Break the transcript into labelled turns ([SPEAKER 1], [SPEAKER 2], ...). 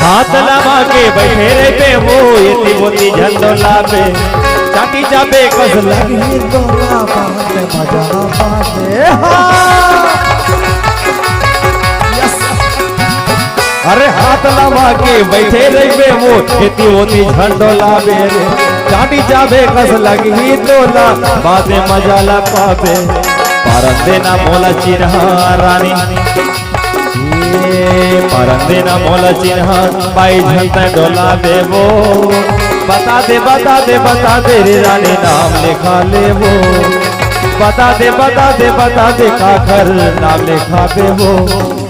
[SPEAKER 1] हाथ लगा के बैठे रे पे वो ये मोती झंडो लावे चाटी जाबे कस लगी तो ना बात मजा पाते। अरे हाथ लगा के बैठे रे पे वो ये मोती झंडो लावे रे चाटी जाबे कस लगी तो ना बात मजा ला पावे। परंदे ना मोला चिन्ह रानी परंदे ना मोला चिन्ह पाई झंडा डोला देवो बता दे रे रानी नाम लिखा ले वो बता दे काखर नाम लिखा दे वो।